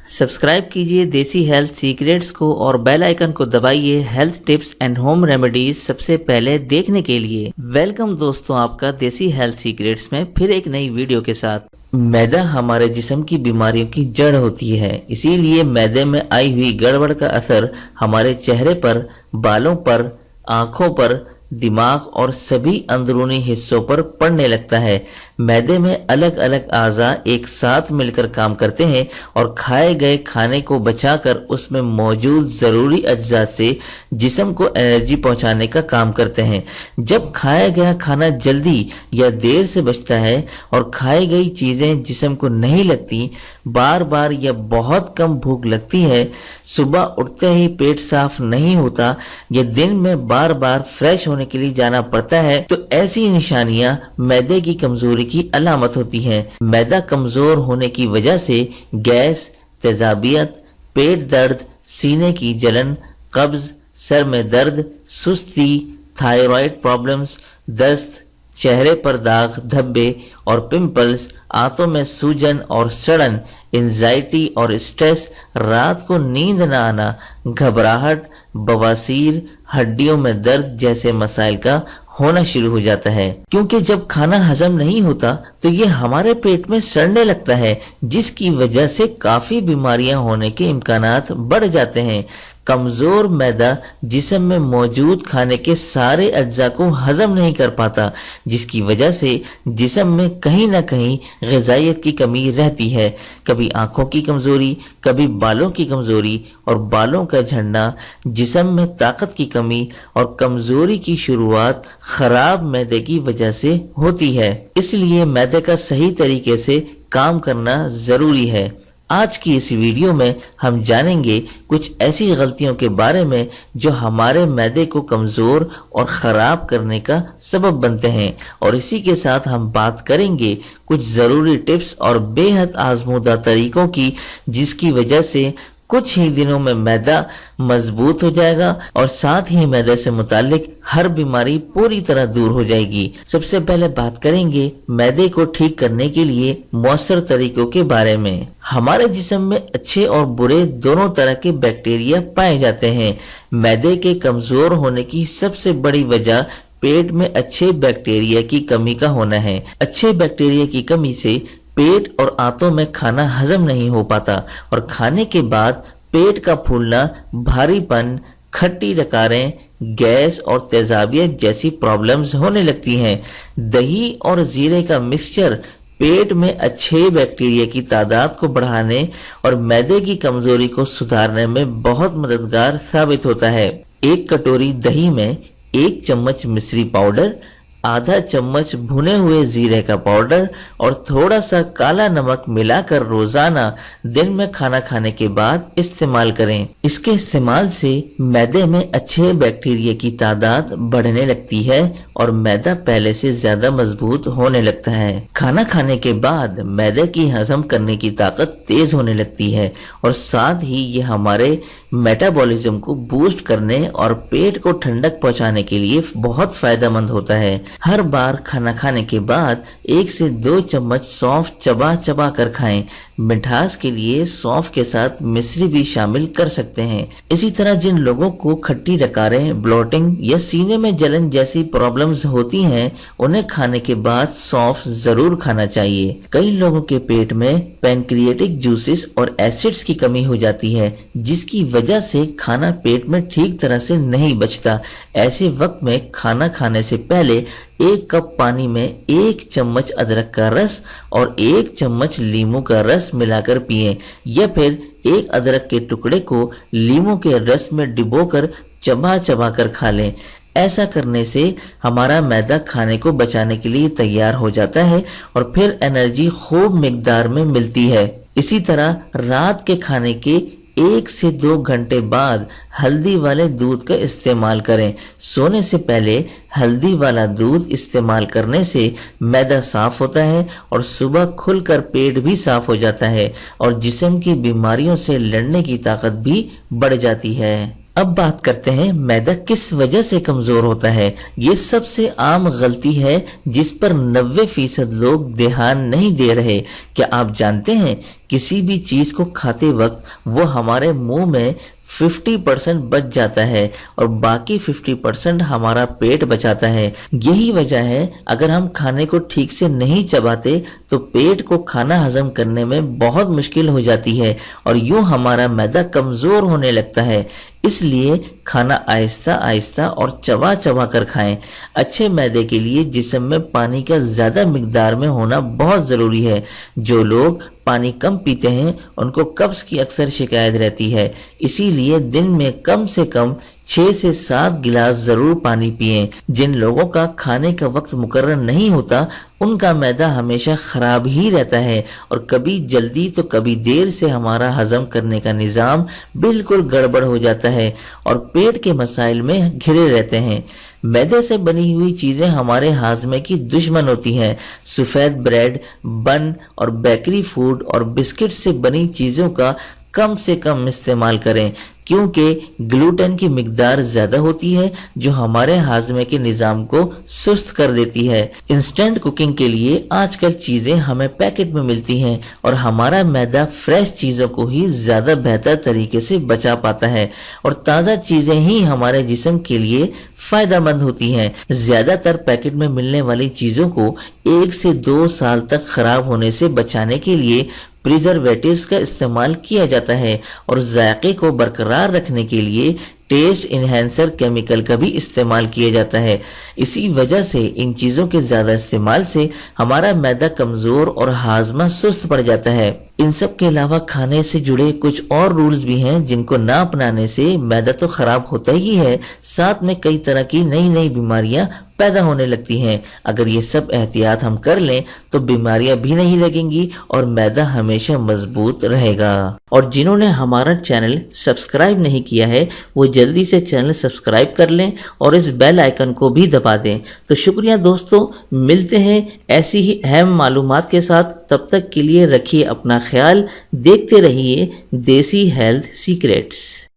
Subscribe कीजिए देसी health secrets को और बेल आइकन को दबाइए health tips and home remedies सबसे पहले देखने के लिए। वेलकम दोस्तों, आपका देसी हेल्थ सीक्रेट्स में फिर एक नई वीडियो के साथ। मैदा हमारे जिस्म की बीमारियों की जड़ होती है, इसीलिए मैदे में आई हुई गड़बड़ का असर हमारे चेहरे पर, बालों पर, आंखों पर, दिमाग और सभी अंदरूनी हिस्सों पर पड़ने लगता है। मैदे में अलग अलग आज़ा एक साथ मिलकर काम करते हैं और खाए गए खाने को बचाकर उसमें मौजूद ज़रूरी अज्जा से जिस्म को एनर्जी पहुंचाने का काम करते हैं। जब खाया गया खाना जल्दी या देर से बचता है और खाई गई चीज़ें जिस्म को नहीं लगती, बार बार या बहुत कम भूख लगती है, सुबह उठते ही पेट साफ नहीं होता या दिन में बार बार फ्रेश होने के लिए जाना पड़ता है, तो ऐसी निशानियां मैदे की कमजोरी की अलामत होती हैं। मैदा कमजोर होने की वजह से गैस, तेजाबियत, पेट दर्द, सीने की जलन, कब्ज, सर में दर्द, सुस्ती, थायराइड प्रॉब्लम्स, दस्त, चेहरे पर दाग, धब्बे और पिंपल्स, आंतों में सूजन और सड़न, एंजाइटी और स्ट्रेस, रात को नींद न आना, घबराहट, बवासीर, हड्डियों में दर्द जैसे मसाइल का होना शुरू हो जाता है। क्योंकि जब खाना हजम नहीं होता तो ये हमारे पेट में सड़ने लगता है, जिसकी वजह से काफी बीमारियां होने के इम्कानात बढ़ जाते हैं। कमजोर मैदा जिस्म में मौजूद खाने के सारे अज्जा को हजम नहीं कर पाता, जिसकी वजह से जिस्म में कहीं ना कहीं ग़िज़ाइयत की कमी रहती है। कभी आंखों की कमजोरी, कभी बालों की कमजोरी और बालों का झड़ना, जिस्म में ताकत की कमी और कमजोरी की शुरुआत खराब मैदे की वजह से होती है। इसलिए मैदे का सही तरीके से काम करना जरूरी है। आज की इस वीडियो में हम जानेंगे कुछ ऐसी गलतियों के बारे में जो हमारे मैदे को कमजोर और खराब करने का सबब बनते हैं, और इसी के साथ हम बात करेंगे कुछ जरूरी टिप्स और बेहद आजमूदा तरीकों की, जिसकी वजह से कुछ ही दिनों में मैदा मजबूत हो जाएगा और साथ ही मैदे से मुतालिक हर बीमारी पूरी तरह दूर हो जाएगी। सबसे पहले बात करेंगे मैदे को ठीक करने के लिए मौसर तरीकों के बारे में। हमारे जिस्म में अच्छे और बुरे दोनों तरह के बैक्टीरिया पाए जाते हैं। मैदे के कमजोर होने की सबसे बड़ी वजह पेट में अच्छे बैक्टीरिया की कमी का होना है। अच्छे बैक्टीरिया की कमी से पेट और आंतों में खाना हजम नहीं हो पाता और खाने के बाद पेट का फूलना, भारीपन, खट्टी डकारें, गैस और तेजाबियत जैसी प्रॉब्लम्स होने लगती हैं। दही और जीरे का मिक्सचर पेट में अच्छे बैक्टीरिया की तादाद को बढ़ाने और मैदे की कमजोरी को सुधारने में बहुत मददगार साबित होता है। एक कटोरी दही में 1 चम्मच मिश्री पाउडर, आधा चम्मच भुने हुए जीरे का पाउडर और थोड़ा सा काला नमक मिलाकर रोजाना दिन में खाना खाने के बाद इस्तेमाल करें। इसके इस्तेमाल से मैदे में अच्छे बैक्टीरिया की तादाद बढ़ने लगती है और मैदा पहले से ज्यादा मजबूत होने लगता है। खाना खाने के बाद मैदे की हजम करने की ताकत तेज होने लगती है और साथ ही ये हमारे मेटाबॉलिज्म को बूस्ट करने और पेट को ठंडक पहुंचाने के लिए बहुत फायदेमंद होता है। हर बार खाना खाने के बाद 1 से 2 चम्मच सौंफ चबा चबा कर खाएं। मिठास के लिए सौंफ के साथ मिश्री भी शामिल कर सकते हैं। इसी तरह जिन लोगों को खट्टी डकारें, ब्लोटिंग या सीने में जलन जैसी प्रॉब्लम्स होती हैं, उन्हें खाने के बाद सौंफ जरूर खाना चाहिए। कई लोगों के पेट में पैनक्रिएटिक जूसेस और एसिड्स की कमी हो जाती है, जिसकी वजह से खाना पेट में ठीक तरह से नहीं बचता। ऐसे वक्त में खाना खाने से पहले 1 कप पानी में 1 चम्मच अदरक का रस और 1 चम्मच लीमू का रस मिलाकर पिएं, या फिर एक अदरक के टुकड़े को लीमू के रस में डिबोकर चबा चबा कर खा लें। ऐसा करने से हमारा मैदा खाने को बचाने के लिए तैयार हो जाता है और फिर एनर्जी खूब मिकदार में मिलती है। इसी तरह रात के खाने के 1 से 2 घंटे बाद हल्दी वाले दूध का इस्तेमाल करें। सोने से पहले हल्दी वाला दूध इस्तेमाल करने से मैदा साफ होता है और सुबह खुलकर पेट भी साफ हो जाता है और जिस्म की बीमारियों से लड़ने की ताकत भी बढ़ जाती है। اب بات کرتے ہیں मैदा किस वजह से कमजोर होता है। ये सबसे आम गलती है जिस पर 90% लोग ध्यान नहीं दे रहे। क्या आप जानते हैं किसी भी चीज को खाते वक्त वो हमारे मुंह में 50% बच जाता है और बाकी 50% हमारा पेट बचाता है। यही वजह है अगर हम खाने को ठीक से नहीं चबाते तो पेट को खाना हजम करने में बहुत मुश्किल हो जाती है और यूं हमारा मैदा कमजोर होने लगता है। इसलिए खाना आहिस्ता आहिस्ता और चबा चबा कर खाएं। अच्छे मैदे के लिए जिस्म में पानी का ज्यादा मिकदार में होना बहुत जरूरी है। जो लोग पानी कम पीते हैं उनको कब्ज की अक्सर शिकायत रहती है, इसीलिए दिन में कम से कम 6 से 7 गिलास जरूर पानी पिएं। जिन लोगों का खाने का वक्त मुकर्रर नहीं होता उनका मैदा हमेशा खराब ही रहता है और कभी जल्दी तो कभी देर से हमारा हजम करने का निज़ाम बिल्कुल गड़बड़ हो जाता है और पेट के मसाइल में घिरे रहते हैं। मैदे से बनी हुई चीजें हमारे हाजमे की दुश्मन होती हैं। सफेद ब्रेड, बन और बेकरी फूड और बिस्किट से बनी चीजों का कम से कम इस्तेमाल करें क्योंकि ग्लूटेन की मिकदार ज्यादा होती है जो हमारे हाजमे के निजाम को सुस्त कर देती है। इंस्टेंट कुकिंग के लिए आजकल चीजें हमें पैकेट में मिलती हैं और हमारा मैदा फ्रेश चीजों को ही ज्यादा बेहतर तरीके से बचा पाता है और ताज़ा चीजें ही हमारे जिस्म के लिए फायदेमंद होती हैं। ज्यादातर पैकेट में मिलने वाली चीजों को 1 से 2 साल तक खराब होने से बचाने के लिए प्रिजर्वेटिव्स का इस्तेमाल किया जाता है और जायके को बरकरार रखने के लिए टेस्ट इन्हेंसर केमिकल का भी इस्तेमाल किया जाता है। इसी वजह से इन चीजों के ज्यादा इस्तेमाल से हमारा मैदा कमजोर और हाजमा सुस्त पड़ जाता है। इन सब के अलावा खाने से जुड़े कुछ और रूल्स भी हैं जिनको ना अपनाने से मैदा तो खराब होता ही है, साथ में कई तरह की नई नई बीमारियां पैदा होने लगती हैं। अगर ये सब एहतियात हम कर लें तो बीमारियां भी नहीं लगेंगी और मैदा हमेशा मजबूत रहेगा। और जिन्होंने हमारा चैनल सब्सक्राइब नहीं किया है वो जल्दी से चैनल सब्सक्राइब कर लें और इस बेल आइकन को भी दबा दें। तो शुक्रिया दोस्तों, मिलते हैं ऐसी ही अहम मालूमात के साथ। तब तक के लिए रखिए अपना ख्याल, देखते रहिए देसी हेल्थ सीक्रेट्स।